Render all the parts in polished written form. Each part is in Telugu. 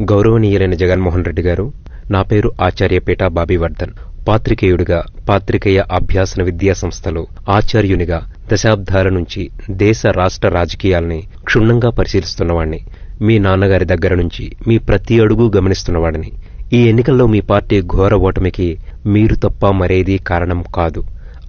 గౌరవనీయులైన జగన్మోహన్ రెడ్డి గారు, నా పేరు ఆచార్యపేట బాబీవర్ధన్. పాత్రికేయుడిగా, పాత్రికేయ అభ్యాసన విద్యా సంస్థలో ఆచార్యునిగా దశాబ్దాల నుంచి దేశ రాష్ట్ర రాజకీయాల్ని క్షుణ్ణంగా పరిశీలిస్తున్నవాణ్ణి. మీ నాన్నగారి దగ్గర నుంచి మీ ప్రతి అడుగు గమనిస్తున్నవాడిని. ఈ ఎన్నికల్లో మీ పార్టీ ఘోర ఓటమికి మీరు తప్ప మరేదీ కారణం కాదు.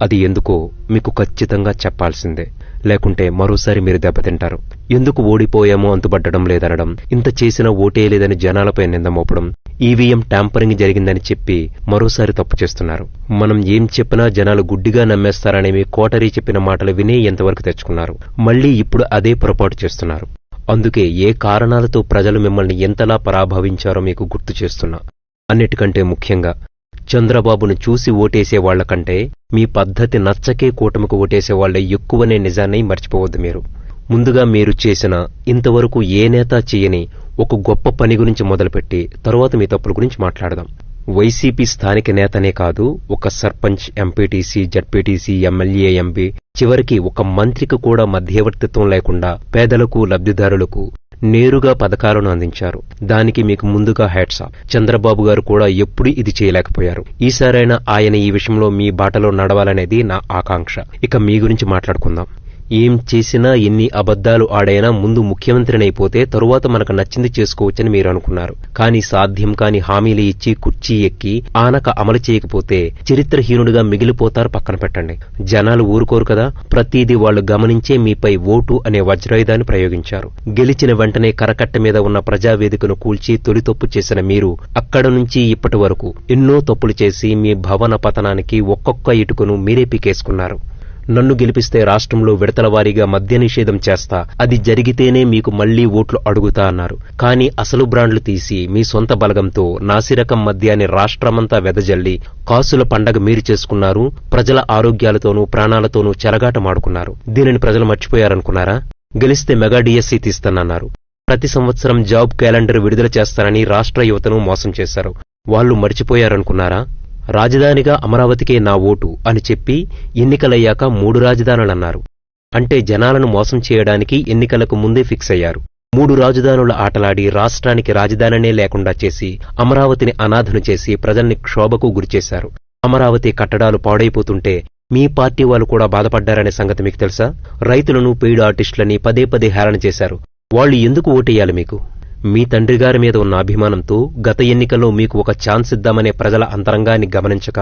అది ఎందుకో మీకు ఖచ్చితంగా చెప్పాల్సిందే, లేకుంటే మరోసారి మీరు దెబ్బతింటారు. ఎందుకు ఓడిపోయామో అంతుపట్టడం లేదనడం, ఇంత చేసినా ఓటేయలేదని జనాలపై నింద మోపడం, ఈవీఎం ట్యాంపరింగ్ జరిగిందని చెప్పి మరోసారి తప్పు చేస్తున్నారు. మనం ఏం చెప్పినా జనాలు గుడ్డిగా నమ్మేస్తారని మీ కోటరీ చెప్పిన మాటలు వినే ఎంతవరకు తెచ్చుకున్నారు. మళ్లీ ఇప్పుడు అదే పొరపాటు చేస్తున్నారు. అందుకే ఏ కారణాలతో ప్రజలు మిమ్మల్ని ఎంతలా పరాభవించారో మీకు గుర్తు చేస్తున్నా. అన్నిటికంటే ముఖ్యంగా చంద్రబాబును చూసి ఓటేసే వాళ్లకంటే మీ పద్ధతి నచ్చకే కూటమికి ఓటేసేవాళ్లే ఎక్కువనే నిజాన్ని మర్చిపోవద్దు మీరు. ముందుగా మీరు చేసిన, ఇంతవరకు ఏ నేత చేయని ఒక గొప్ప పని గురించి మొదలుపెట్టి తరువాత మీ తప్పుల గురించి మాట్లాడదాం. వైసీపీ స్థానిక నేతనే కాదు, ఒక sarpanch, MPTC, ZPTC, MLA, MP, చివరికి ఒక మంత్రికి కూడా మధ్యవర్తిత్వం లేకుండా పేదలకు, లబ్ధిదారులకు నేరుగా పథకాలను అందించారు. దానికి మీకు ముందుగా హ్యాట్స్ ఆఫ్. చంద్రబాబు గారు కూడా ఎప్పుడూ ఇది చేయలేకపోయారు. ఈసారైనా ఆయన ఈ విషయంలో మీ బాటలో నడవాలనేది నా ఆకాంక్ష. ఇక మీ గురించి మాట్లాడుకుందాం. ఏం చేసినా, ఎన్ని అబద్దాలు ఆడైనా ముందు ముఖ్యమంత్రినైపోతే తరువాత మనకు నచ్చింది చేసుకోవచ్చని మీరు అనుకున్నారు. కానీ సాధ్యం కాని హామీలు ఇచ్చి కుర్చీ ఎక్కి ఆనక అమలు చేయకపోతే చరిత్రహీనుడిగా మిగిలిపోతారు. పక్కన పెట్టండి. జనాలు ఊరుకోరు కదా. ప్రతిదీ వాళ్లు గమనించే మీపై ఓటు అనే వజ్రాయుధాన్ని ప్రయోగించారు. గెలిచిన వెంటనే కరకట్ట మీద ఉన్న ప్రజావేదికను కూల్చి తొలి తప్పు చేసిన మీరు అక్కడ నుంచి ఇప్పటి వరకు ఎన్నో తప్పులు చేసి మీ భవన పతనానికి ఒక్కొక్క ఇటుకను మీరే పీకేసుకున్నారు. నన్ను గెలిపిస్తే రాష్ట్రంలో విడతల వారీగా మద్య నిషేధం చేస్తా, అది జరిగితేనే మీకు మళ్లీ ఓట్లు అడుగుతా అన్నారు. కానీ అసలు బ్రాండ్లు తీసి మీ సొంత బలగంతో నాసిరకం మద్యాన్ని రాష్ట్రమంతా వెదజల్లి కాసుల పండగ మీరు చేసుకున్నారు. ప్రజల ఆరోగ్యాలతోనూ ప్రాణాలతోనూ చెలగాటమాడుకున్నారు. దీనిని ప్రజలు మర్చిపోయారనుకున్నారా? గెలిస్తే మెగా డిఎస్సీ తీస్తానన్నారు. ప్రతి సంవత్సరం జాబ్ క్యాలెండర్ విడుదల చేస్తానని రాష్ట్ర యువతను మోసం చేశారు. వాళ్లు మర్చిపోయారనుకున్నారా? రాజధానిగా అమరావతికే నా ఓటు అని చెప్పి ఎన్నికలయ్యాక 3 రాజధానులన్నారు. అంటే జనాలను మోసం చేయడానికి ఎన్నికలకు ముందే ఫిక్స్ అయ్యారు. 3 రాజధానుల ఆటలాడి రాష్ట్రానికి రాజధానినే లేకుండా చేసి అమరావతిని అనాథను చేసి ప్రజల్ని క్షోభకు గురిచేశారు. అమరావతి కట్టడాలు పాడైపోతుంటే మీ పార్టీ వాళ్ళు కూడా బాధపడ్డారనే సంగతి మీకు తెలుసా? రైతులను, పెయిడ్ ఆర్టిస్టులని పదే పదే హేళన చేశారు. వాళ్లు ఎందుకు ఓటేయాలి మీకు? మీ తండ్రిగారి మీద ఉన్న అభిమానంతో గత ఎన్నికల్లో మీకు ఒక ఛాన్స్ ఇద్దామనే ప్రజల అంతరంగాన్ని గమనించక,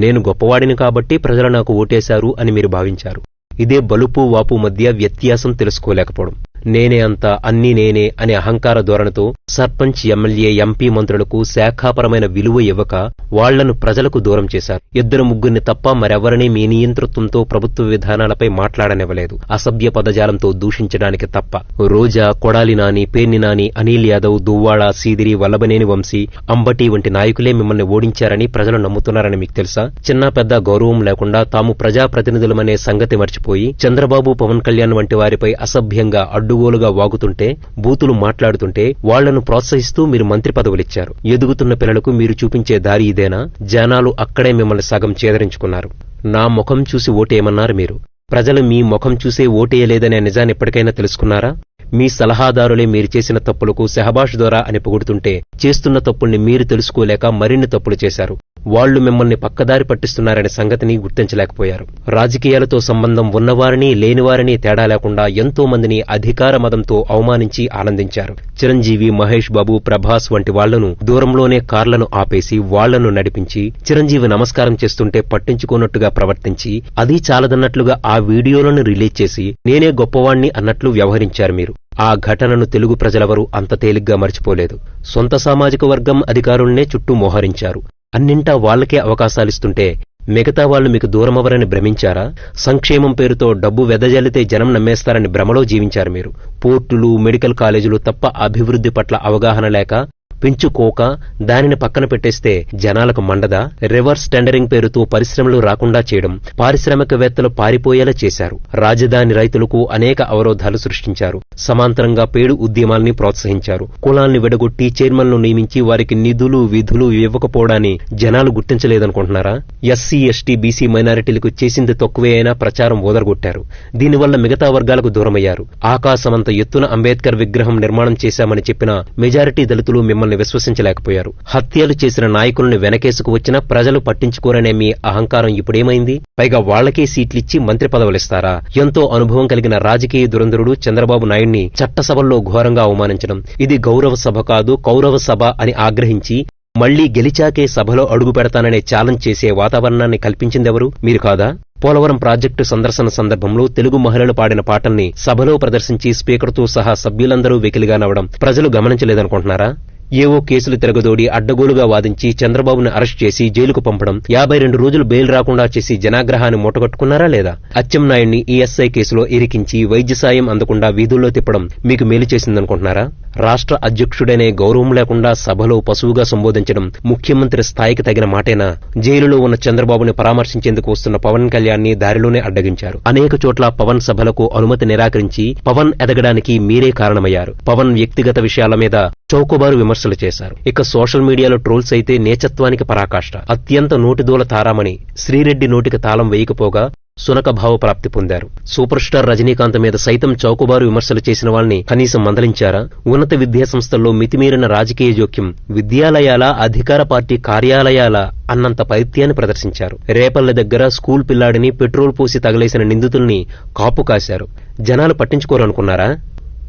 నేను గొప్పవాడిని కాబట్టి ప్రజలు నాకు ఓటేశారు అని మీరు భావించారు. ఇదే బలుపు వాపు మధ్య వ్యత్యాసం తెలుసుకోలేకపోవడం. నేనే అంతా, అన్నీ నేనే అనే అహంకార ధోరణితో సర్పంచ్, ఎమ్మెల్యే, ఎంపీ, మంత్రులకు శాఖాపరమైన విలువ ఇవ్వక వాళ్లను ప్రజలకు దూరం చేశారు. 2-3 తప్ప మరెవరినీ మీ నియంతృత్వంతో ప్రభుత్వ విధానాలపై మాట్లాడనివ్వలేదు. అసభ్య పదజాలంతో దూషించడానికి తప్ప. రోజా, కొడాలి నాని, పేర్ని నాని, అనిల్ యాదవ్, దువ్వాడ, సీదిరి, వల్లభనేని వంశీ, అంబటి వంటి నాయకులే మిమ్మల్ని ఓడించారని ప్రజలు నమ్ముతున్నారని మీకు తెలుసా? చిన్న పెద్ద గౌరవం లేకుండా తాము ప్రజాప్రతినిధులమనే సంగతి మర్చిపోయి చంద్రబాబు, పవన్ కళ్యాణ్ వంటి వారిపై అసభ్యంగా అడ్డుగోలుగా వాగుతుంటే, బూతులు మాట్లాడుతుంటే వాళ్లను ప్రోత్సహిస్తూ మీరు మంత్రి పదవులిచ్చారు. ఎదుగుతున్న పిల్లలకు మీరు చూపించే దారి ఇదేనా? జనాలు అక్కడే మిమ్మల్ని సగం చేదరించుకున్నారు. నా ముఖం చూసి ఓటేయమన్నారు మీరు. ప్రజలు మీ ముఖం చూసే ఓటేయలేదనే నిజాన్ని ఎప్పటికైనా తెలుసుకున్నారా? మీ సలహాదారులే మీరు చేసిన తప్పులకు శహబాష్ దొరా అని పొగుడుతుంటే చేస్తున్న తప్పుల్ని మీరు తెలుసుకోలేక మరిన్ని తప్పులు చేశారు. వాళ్లు మిమ్మల్ని పక్కదారి పట్టిస్తున్నారనే సంగతిని గుర్తించలేకపోయారు. రాజకీయాలతో సంబంధం ఉన్నవారిని, లేనివారిని తేడా లేకుండా ఎంతో మందిని అధికార మదంతో అవమానించి ఆనందించారు. చిరంజీవి, మహేష్ బాబు, ప్రభాస్ వంటి వాళ్లను దూరంలోనే కార్లను ఆపేసి వాళ్లను నడిపించి చిరంజీవి నమస్కారం చేస్తుంటే పట్టించుకోనట్టుగా ప్రవర్తించి, అది చాలదన్నట్లుగా ఆ వీడియోలను రిలీజ్ చేసి నేనే గొప్పవాణ్ణి అన్నట్లు వ్యవహరించారు మీరు. ఆ ఘటనను తెలుగు ప్రజలెవరూ అంత తేలిగ్గా మర్చిపోలేదు. సొంత సామాజిక వర్గం అధికారుల్నే చుట్టూ మోహరించారు. అన్నింటా వాళ్లకే అవకాశాలిస్తుంటే మిగతా వాళ్లు మీకు దూరమవరని భ్రమించారా? సంక్షేమం పేరుతో డబ్బు వెదజల్లితే జనం నమ్మేస్తారని భ్రమలో జీవించారు మీరు. పోర్టులు, మెడికల్ కాలేజీలు తప్ప అభివృద్ధి పట్ల అవగాహన లేక పెంచుకోక దానిని పక్కన పెట్టేస్తే జనాలకు మండదా? రివర్స్ టెండరింగ్ పేరుతో పరిశ్రమలు రాకుండా చేయడం, పారిశ్రామికవేత్తలు పారిపోయేలా చేశారు. రాజధాని రైతులకు అనేక అవరోధాలు సృష్టించారు. సమాంతరంగా పేడు ఉద్యమాల్ని ప్రోత్సహించారు. కులాల్ని విడగొట్టి చైర్మన్లు నియమించి వారికి నిధులు, విధులు ఇవ్వకపోవడాన్ని జనాలు గుర్తించలేదనుకుంటున్నారా? ఎస్సీ, ఎస్టీ, బీసీ మైనారిటీలకు చేసింది తక్కువే అయినా ప్రచారం ఓదరగొట్టారు. దీనివల్ల మిగతా వర్గాలకు దూరమయ్యారు. ఆకాశమంత ఎత్తున అంబేద్కర్ విగ్రహం నిర్మాణం చేశామని చెప్పిన మెజారిటీ దళితులు మిమ్మల్ని మిమ్మల్ని విశ్వసించలేకపోయారు. హత్యలు చేసిన నాయకుల్ని వెనకేసుకు వచ్చినా ప్రజలు పట్టించుకోరనే మీ అహంకారం ఇప్పుడేమైంది? పైగా వాళ్లకే సీట్లిచ్చి మంత్రి పదవులిస్తారా? ఎంతో అనుభవం కలిగిన రాజకీయ దురంధరుడు చంద్రబాబు నాయుడిని చట్టసభల్లో ఘోరంగా అవమానించడం, ఇది గౌరవ సభ కాదు కౌరవ సభ అని ఆగ్రహించి మళ్లీ గెలిచాకే సభలో అడుగు పెడతాననే ఛాలెంజ్ చేసే వాతావరణాన్ని కల్పించిందెవరు? మీరు కాదా? పోలవరం ప్రాజెక్టు సందర్శన సందర్భంలో తెలుగు మహిళలు పాడిన పాటల్ని సభలో ప్రదర్శించి స్పీకర్తో సహా సభ్యులందరూ వెకిలిగా నవ్వడం ప్రజలు గమనించలేదనుకుంటున్నారా? ఏవో కేసులు తిరగదోడి అడ్డగోలుగా వాదించి చంద్రబాబును అరెస్ట్ చేసి జైలుకు పంపడం, 52 రోజులు బెయిల్ రాకుండా చేసి జనాగ్రహాన్ని మూటగట్టుకున్నారా లేదా? అచ్చెన్నాయుడిని ఈఎస్ఐ కేసులో ఇరికించి వైద్య సాయం అందకుండా వీధుల్లో తిప్పడం మీకు మేలు చేసిందనుకుంటున్నారా? రాష్ట్ర అధ్యక్షుడనే గౌరవం లేకుండా సభలో పశువుగా సంబోధించడం ముఖ్యమంత్రి స్థాయికి తగిన మాటేనా? జైలులో ఉన్న చంద్రబాబుని పరామర్శించేందుకు వస్తున్న పవన్ కళ్యాణ్ని దారిలోనే అడ్డగించారు. అనేక చోట్ల పవన్ సభలకు అనుమతి నిరాకరించి పవన్ ఎదగడానికి మీరే కారణమయ్యారు. పవన్ వ్యక్తిగత విషయాల మీద చౌకబారు విమర్శలు చేశారు. ఇక సోషల్ మీడియాలో ట్రోల్స్ అయితే నీచత్వానికి పరాకాష్ట. అత్యంత నోటిదూల తారామణి శ్రీరెడ్డి నోటికి తాళం వేయకపోగా సునక భావప్రాప్తి పొందారు. సూపర్ స్టార్ రజనీకాంత్ మీద సైతం చౌకబారు విమర్శలు చేసిన వాళ్ళని కనీసం మందలించారా? ఉన్నత విద్యాసంస్థల్లో మితిమీరిన రాజకీయ జోక్యం, విద్యాలయాల అధికార పార్టీ కార్యాలయాల అన్నంత పైత్యాన్ని ప్రదర్శించారు. రేపల్లె దగ్గర స్కూల్ పిల్లాడిని పెట్రోల్ పోసి తగలేసిన నిందితుల్ని కాపు కాశారు. జనాలు పట్టించుకోరనుకున్నారా?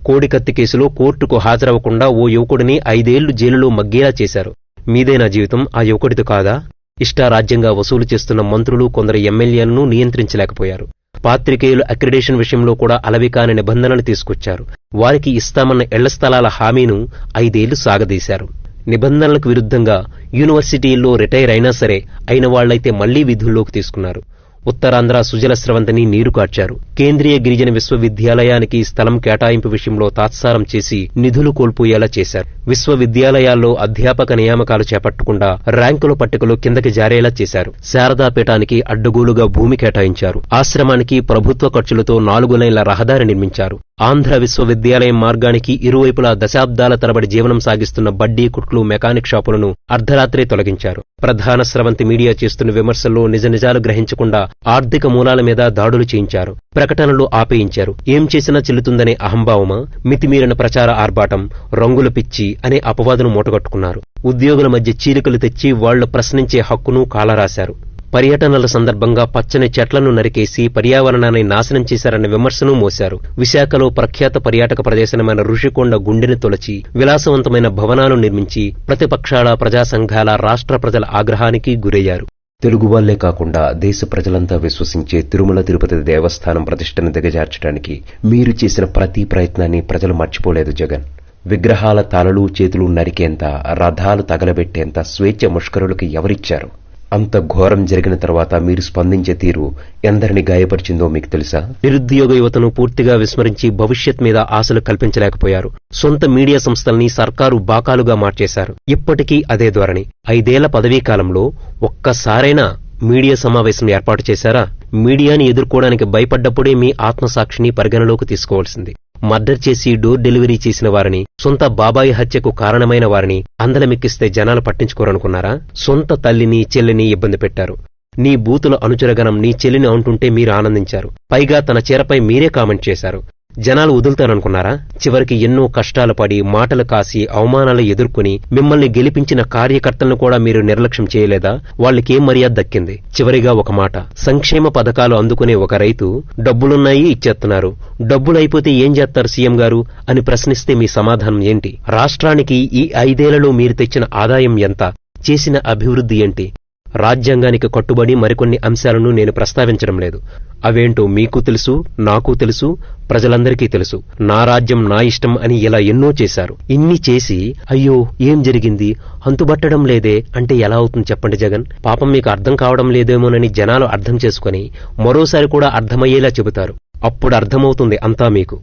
కోడికత్తి కేసులో కోర్టుకు హాజరవ్వకుండా ఓ యువకుడిని 5 ఏళ్లు జైలులో మగ్గేలా చేశారు. మీదేనా జీవితం? ఆ యువకుడితో కాదా? ఇష్టారాజ్యంగా వసూలు చేస్తున్న మంత్రులు కొందరు ఎమ్మెల్యేలను నియంత్రించలేకపోయారు. పాత్రికేయుల అక్రిడేషన్ విషయంలో కూడా అలవికాని నిబంధనలు తీసుకొచ్చారు. వారికి ఇస్తామన్న ఇళ్ల స్థలాల హామీను 5 ఏళ్లు సాగదీశారు. నిబంధనలకు విరుద్ధంగా యూనివర్సిటీల్లో రిటైర్ అయినా సరే అయిన వాళ్లైతే మళ్లీ విధుల్లోకి తీసుకున్నారు. ఉత్తరాంధ్ర సుజల స్రవంతిని నీరు కార్చారు. కేంద్రీయ గిరిజన విశ్వవిద్యాలయానికి స్థలం కేటాయింపు విషయంలో తాత్సారం చేసి నిధులు కోల్పోయేలా చేశారు. విశ్వవిద్యాలయాల్లో అధ్యాపక నియామకాలు చేపట్టకుండా ర్యాంకుల పట్టికలో కిందకి జారేలా చేశారు. శారదాపీఠానికి అడ్డగోలుగా భూమి కేటాయించారు. ఆశ్రమానికి ప్రభుత్వ ఖర్చులతో 4 లైన్ల రహదారి నిర్మించారు. ఆంధ్ర విశ్వవిద్యాలయం మార్గానికి ఇరువైపులా దశాబ్దాల తరబడి జీవనం సాగిస్తున్న బడ్డీ కుట్లు, మెకానిక్ షాపులను అర్ధరాత్రే తొలగించారు. ప్రధాన స్రవంతి మీడియా చేస్తున్న విమర్శల్లో నిజాలు గ్రహించకుండా ఆర్థిక మూలాల మీద దాడులు చేయించారు. ప్రకటనలు ఆపేయించారు. ఏం చేసినా చెల్లుతుందనే అహంభావమా? మితిమీరిన ప్రచార ఆర్భాటం, రంగుల పిచ్చి అనే అపవాదును మూటగట్టుకున్నారు. ఉద్యోగుల మధ్య చీలికలు తెచ్చి వాళ్లు ప్రశ్నించే హక్కును కాలరాశారు. పర్యటనల సందర్భంగా పచ్చని చెట్లను నరికేసి పర్యావరణాన్ని నాశనం చేశారన్న విమర్శను మోశారు. విశాఖలో ప్రఖ్యాత పర్యాటక ప్రదేశమైన ఋషికొండ గుండెని తొలచి విలాసవంతమైన భవనాలు నిర్మించి ప్రతిపక్షాల, ప్రజా సంఘాల, రాష్ట్ర ప్రజల ఆగ్రహానికి గురయ్యారు. తెలుగు వాళ్లే కాకుండా దేశ ప్రజలంతా విశ్వసించే తిరుమల తిరుపతి దేవస్థానం ప్రతిష్టను దిగజార్చడానికి మీరు చేసిన ప్రతి ప్రయత్నాన్ని ప్రజలు మర్చిపోలేదు జగన్. విగ్రహాల తలలు చేతులు నరికేంత, రథాలు తగలబెట్టేంత స్వేచ్ఛ ముష్కరులకు ఎవరిచ్చారు? అంత ఘోరం జరిగిన తర్వాత మీరు స్పందించే తీరు ఎందరిని గాయపరిచిందో మీకు తెలుసా? నిరుద్యోగ యువతను పూర్తిగా విస్మరించి భవిష్యత్ మీద ఆశలు కల్పించలేకపోయారు. సొంత మీడియా సంస్థల్ని సర్కారు బాకాలుగా మార్చేశారు. ఇప్పటికీ అదే ధోరణి. 5 ఏళ్ల పదవీ కాలంలో ఒక్కసారైనా మీడియా సమావేశం ఏర్పాటు చేశారా? మీడియాని ఎదుర్కోవడానికి భయపడ్డప్పుడే మీ ఆత్మసాక్షిని పరిగణలోకి తీసుకోవాల్సింది. మర్డర్ చేసి డోర్ డెలివరీ చేసిన వారిని, సొంత బాబాయి హత్యకు కారణమైన వారిని అందలమెక్కిస్తే జనాలు పట్టించుకోరనుకున్నారా? సొంత తల్లిని, చెల్లిని ఇబ్బంది పెట్టారు. నీ బూతుల అనుచరగణం నీ చెల్లిని అంటుంటే మీరు ఆనందించారు. పైగా తన చీరపై మీరే కామెంట్ చేశారు. జనాలు వదులుతారనుకున్నారా? చివరికి ఎన్నో కష్టాలు పడి, మాటలు కాసి, అవమానాలు ఎదుర్కొని మిమ్మల్ని గెలిపించిన కార్యకర్తలను కూడా మీరు నిర్లక్ష్యం చేయలేదా? వాళ్ళకేం మర్యాద దక్కింది? చివరిగా ఒక మాట, సంక్షేమ పథకాలు అందుకునే ఒక రైతు డబ్బులున్నాయి ఇచ్చేస్తున్నారు, డబ్బులైపోతే ఏం చేస్తారు సీఎం గారు అని ప్రశ్నిస్తే మీ సమాధానం ఏంటి? రాష్ట్రానికి ఈ 5 ఏళ్లలో మీరు తెచ్చిన ఆదాయం ఎంత? చేసిన అభివృద్ధి ఏంటి? రాజ్యాంగానికి కట్టుబడి మరికొన్ని అంశాలను నేను ప్రస్తావించడం లేదు. అవేంటో మీకు తెలుసు, నాకు తెలుసు, ప్రజలందరికీ తెలుసు. నా రాజ్యం నా ఇష్టం అని ఇలా ఎన్నో చేశారు. ఇన్ని చేసి అయ్యో ఏం జరిగింది, అంతుబట్టడం లేదే అంటే ఎలా అవుతుంది చెప్పండి జగన్? పాపం మీకు అర్థం కావడం లేదేమోనని జనాలు అర్థం చేసుకుని మరోసారి కూడా అర్థమయ్యేలా చెబుతారు. అప్పుడు అర్థమవుతుంది అంతా మీకు.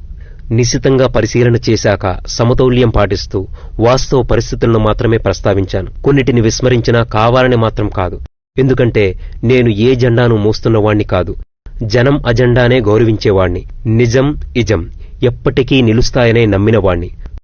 నిశితంగా పరిశీలన చేశాక సమతౌల్యం పాటిస్తూ వాస్తవ పరిస్థితులను మాత్రమే ప్రస్తావించాను. కొన్నిటిని విస్మరించినా కావాలని మాత్రం కాదు. ఎందుకంటే నేను ఏ జెండాను మోస్తున్నవాణ్ణి కాదు, జనం అజెండానే గౌరవించేవాణ్ణి. నిజం, ఇజం ఎప్పటికీ నిలుస్తాయనే నమ్మినవాణ్ణి.